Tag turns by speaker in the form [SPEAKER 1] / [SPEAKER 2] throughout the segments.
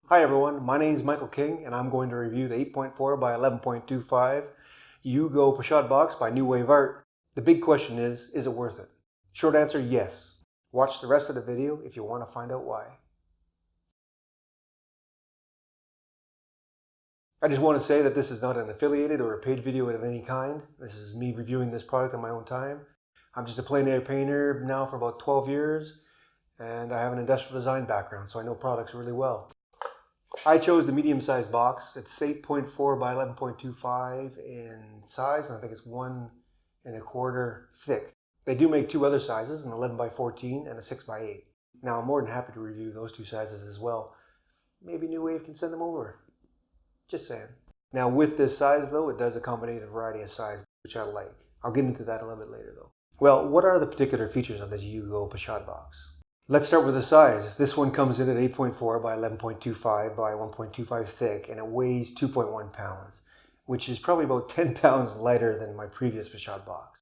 [SPEAKER 1] Hi everyone, my name is Michael King and I'm going to review the 8.4 by 11.25 ugo Pochade box by New Wave Art. The big question is it worth it? Short answer, yes. Watch the rest of the video if you want to find out why. I just want to say that this is not an affiliated or a paid video of any kind. This is me reviewing this product on my own time. I'm just a plein air painter now for about 12 years and I have an industrial design background, so I know products really well. I chose the medium-sized box. It's 8.4 by 11.25 in size, and I think it's 1.25 thick. They do make two other sizes, an 11 by 14 and a 6 by 8. Now, I'm more than happy to review those two sizes as well. Maybe New Wave can send them over. Just saying. Now, with this size, though, it does accommodate a variety of sizes, which I like. I'll get into that a little bit later, though. Well, what are the particular features of this ugo Pochade box? Let's start with the size. This one comes in at 8.4 by 11.25 by 1.25 thick, and it weighs 2.1 pounds, which is probably about 10 pounds lighter than my previous Pochade box.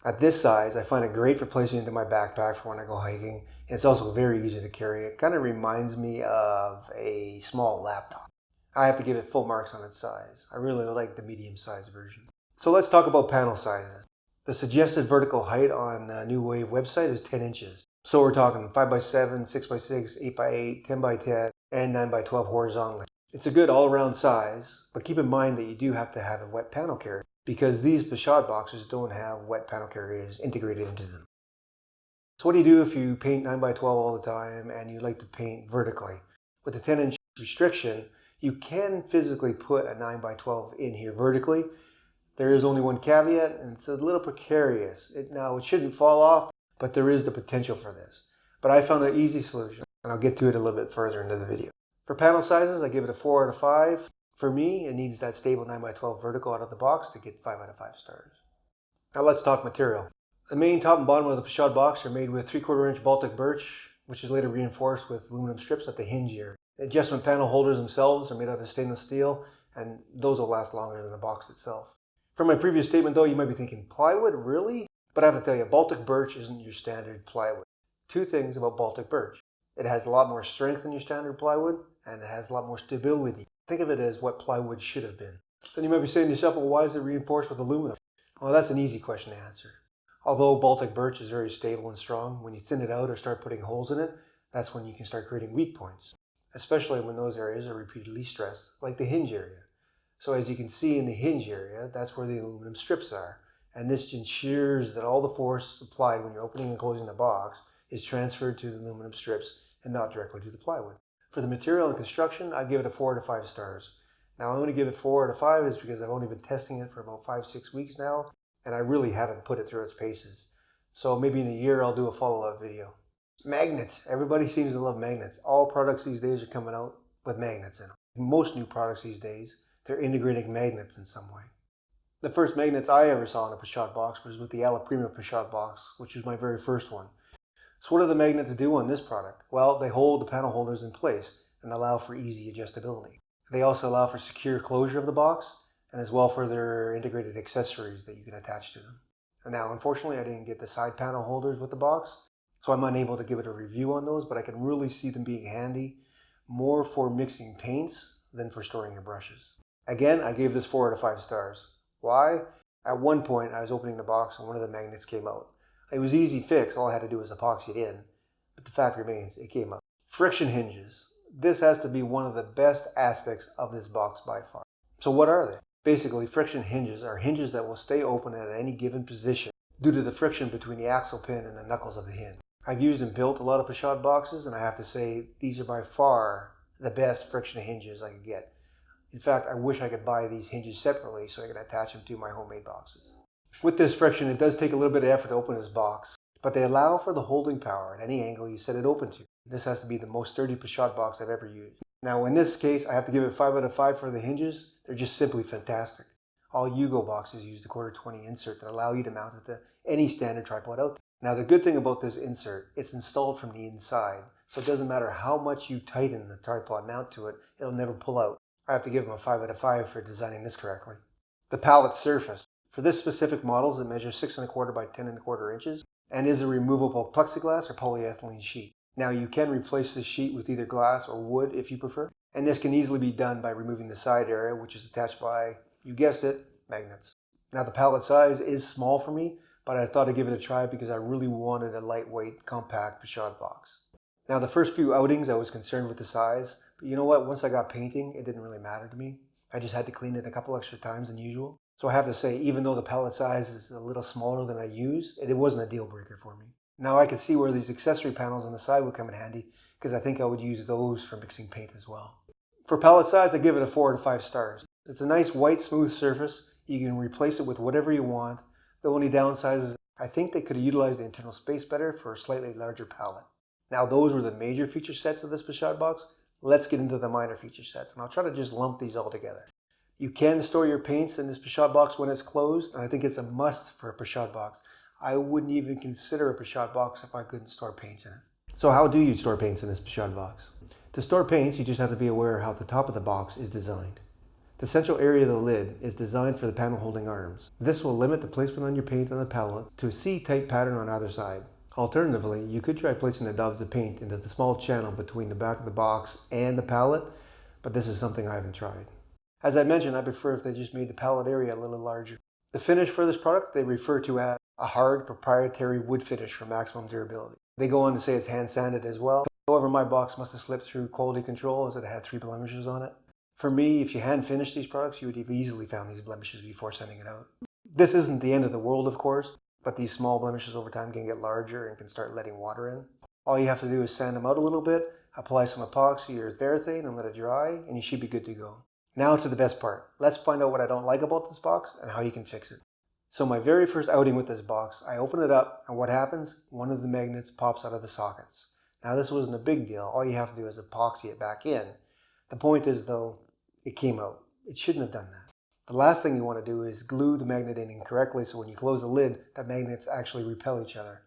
[SPEAKER 1] At this size, I find it great for placing into my backpack for when I go hiking, and it's also very easy to carry. It kind of reminds me of a small laptop. I have to give it full marks on its size. I really like the medium-sized version. So let's talk about panel sizes. The suggested vertical height on the New Wave website is 10 inches. So we're talking 5x7, 6x6, 8x8, 10x10, and 9x12 horizontally. It's a good all-around size, but keep in mind that you do have to have a wet panel carrier because these Pochade boxes don't have wet panel carriers integrated into them. So what do you do if you paint 9x12 all the time and you like to paint vertically? With the 10-inch restriction, you can physically put a 9x12 in here vertically. There is only one caveat, and it's a little precarious. Now, it shouldn't fall off, but there is the potential for this. But I found an easy solution, and I'll get to it a little bit further into the video. For panel sizes, I give it a 4 out of 5. For me, it needs that stable 9x12 vertical out of the box to get 5 out of 5 stars. Now let's talk material. The main top and bottom of the Pochade box are made with 3/4 inch Baltic birch, which is later reinforced with aluminum strips at the hinge area. The adjustment panel holders themselves are made out of stainless steel, and those will last longer than the box itself. From my previous statement though, you might be thinking, plywood, really? But I have to tell you, Baltic birch isn't your standard plywood. Two things about Baltic birch. It has a lot more strength than your standard plywood, and it has a lot more stability. Think of it as what plywood should have been. Then you might be saying to yourself, well, why is it reinforced with aluminum? Well, that's an easy question to answer. Although Baltic birch is very stable and strong, when you thin it out or start putting holes in it, that's when you can start creating weak points, especially when those areas are repeatedly stressed, like the hinge area. So as you can see in the hinge area, that's where the aluminum strips are. And this ensures that all the force applied when you're opening and closing the box is transferred to the aluminum strips and not directly to the plywood. For the material and construction, I give it a 4 out of 5 stars. Now I only give it 4 out of 5 is because I've only been testing it for about 5-6 weeks now, and I really haven't put it through its paces. So maybe in a year I'll do a follow-up video. Magnets. Everybody seems to love magnets. All products these days are coming out with magnets in them. Most new products these days, they're integrating magnets in some way. The first magnets I ever saw in a Pochade box was with the Alla Prima Pochade box, which was my very first one. So what do the magnets do on this product? Well, they hold the panel holders in place and allow for easy adjustability. They also allow for secure closure of the box and as well for their integrated accessories that you can attach to them. And now, unfortunately, I didn't get the side panel holders with the box, so I'm unable to give it a review on those, but I can really see them being handy, more for mixing paints than for storing your brushes. Again, I gave this 4 out of 5 stars. Why? At one point, I was opening the box and one of the magnets came out. It was easy fix, all I had to do was epoxy it in, but the fact remains, it came out. Friction hinges. This has to be one of the best aspects of this box by far. So what are they? Basically, friction hinges are hinges that will stay open at any given position due to the friction between the axle pin and the knuckles of the hinge. I've used and built a lot of Pochade boxes, and I have to say, these are by far the best friction hinges I could get. In fact, I wish I could buy these hinges separately so I could attach them to my homemade boxes. With this friction, it does take a little bit of effort to open this box, but they allow for the holding power at any angle you set it open to. This has to be the most sturdy Pochade box I've ever used. Now in this case, I have to give it 5 out of 5 for the hinges. They're just simply fantastic. All ugo boxes use the 1/4-20 insert that allow you to mount it to any standard tripod out there. Now the good thing about this insert, it's installed from the inside, so it doesn't matter how much you tighten the tripod mount to it, it'll never pull out. I have to give them a 5 out of 5 for designing this correctly. The pallet surface. For this specific model, it measures 6 1/4 by 10 1/4 inches and is a removable plexiglass or polyethylene sheet. Now you can replace this sheet with either glass or wood if you prefer, and this can easily be done by removing the side area, which is attached by, you guessed it, magnets. Now the pallet size is small for me, but I thought I'd give it a try because I really wanted a lightweight, compact Pochade box. Now the first few outings I was concerned with the size, but you know what, once I got painting, it didn't really matter to me. I just had to clean it a couple extra times than usual. So I have to say, even though the pallet size is a little smaller than I use, it wasn't a deal breaker for me. Now I can see where these accessory panels on the side would come in handy, because I think I would use those for mixing paint as well. For pallet size, I give it a 4 out of 5 stars. It's a nice white smooth surface. You can replace it with whatever you want. The only downside is I think they could have utilized the internal space better for a slightly larger pallet. Now those were the major feature sets of this Pochade box. Let's get into the minor feature sets, and I'll try to just lump these all together. You can store your paints in this Pochade box when it's closed, and I think it's a must for a Pochade box. I wouldn't even consider a Pochade box if I couldn't store paints in it. So how do you store paints in this Pochade box? To store paints, you just have to be aware how the top of the box is designed. The central area of the lid is designed for the panel holding arms. This will limit the placement on your paint on the pallet to a C-type pattern on either side. Alternatively, you could try placing the daubs of paint into the small channel between the back of the box and the pallet, but this is something I haven't tried. As I mentioned, I prefer if they just made the pallet area a little larger. The finish for this product they refer to as a hard proprietary wood finish for maximum durability. They go on to say it's hand sanded as well. However, my box must have slipped through quality control as it had 3 blemishes on it. For me, if you hand finished these products, you would have easily found these blemishes before sending it out. This isn't the end of the world, of course, but these small blemishes over time can get larger and can start letting water in. All you have to do is sand them out a little bit, apply some epoxy or Therethane and let it dry, and you should be good to go. Now to the best part. Let's find out what I don't like about this box and how you can fix it. So my very first outing with this box, I open it up, and what happens? One of the magnets pops out of the sockets. Now this wasn't a big deal. All you have to do is epoxy it back in. The point is though, it came out. It shouldn't have done that. The last thing you want to do is glue the magnet in incorrectly, so when you close the lid, the magnets actually repel each other.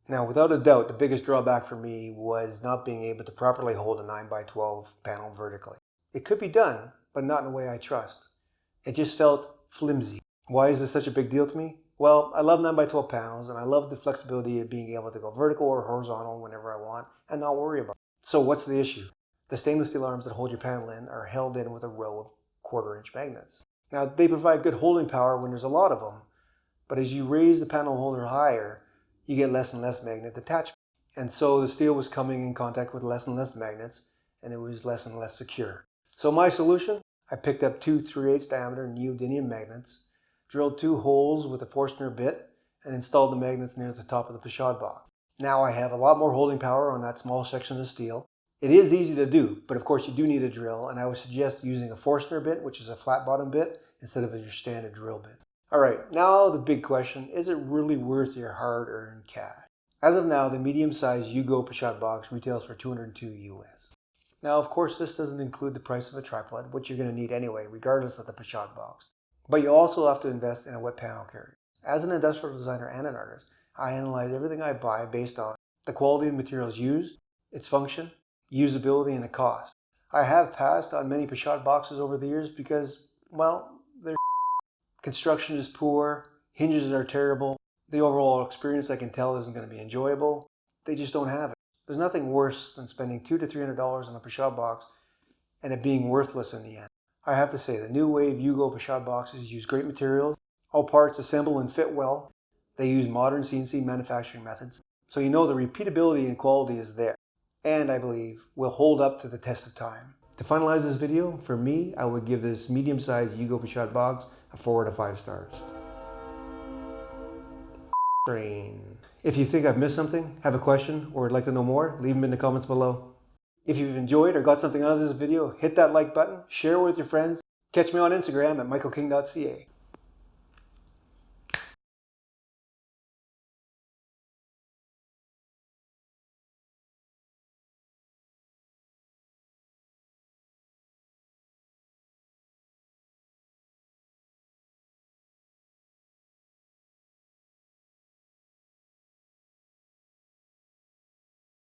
[SPEAKER 1] Now without a doubt, the biggest drawback for me was not being able to properly hold a 9x12 panel vertically. It could be done, but not in a way I trust. It just felt flimsy. Why is this such a big deal to me? Well, I love 9x12 panels, and I love the flexibility of being able to go vertical or horizontal whenever I want and not worry about it. So what's the issue? The stainless steel arms that hold your panel in are held in with a row of 1/4-inch magnets. Now, they provide good holding power when there's a lot of them, but as you raise the panel holder higher, you get less and less magnet detachment. And so the steel was coming in contact with less and less magnets, and it was less and less secure. So my solution? I picked up 2 3/8 diameter neodymium magnets, drilled 2 holes with a Forstner bit, and installed the magnets near the top of the Pochade box. Now I have a lot more holding power on that small section of steel. It is easy to do, but of course you do need a drill, and I would suggest using a Forstner bit, which is a flat bottom bit, instead of your standard drill bit. Alright, now the big question, is it really worth your hard-earned cash? As of now, the medium-sized ugo Pochade box retails for $202 US. Now of course this doesn't include the price of a tripod, which you're going to need anyway, regardless of the Pochade box. But you also have to invest in a wet panel carrier. As an industrial designer and an artist, I analyze everything I buy based on the quality of materials used, its function, usability, and the cost. I have passed on many Pochade boxes over the years because, well, their construction is poor, hinges are terrible, the overall experience I can tell isn't going to be enjoyable. They just don't have it. There's nothing worse than spending $200 to $300 on a Pochade box and it being worthless in the end. I have to say, the new wave ugo Pochade boxes use great materials, all parts assemble and fit well. They use modern CNC manufacturing methods, so you know the repeatability and quality is there, and I believe will hold up to the test of time. To finalize this video, for me, I would give this medium-sized ugo Pochade box a 4 out of 5 stars. If you think I've missed something, have a question, or would like to know more, leave them in the comments below. If you've enjoyed or got something out of this video, hit that like button, share it with your friends. Catch me on Instagram at michaelking.ca.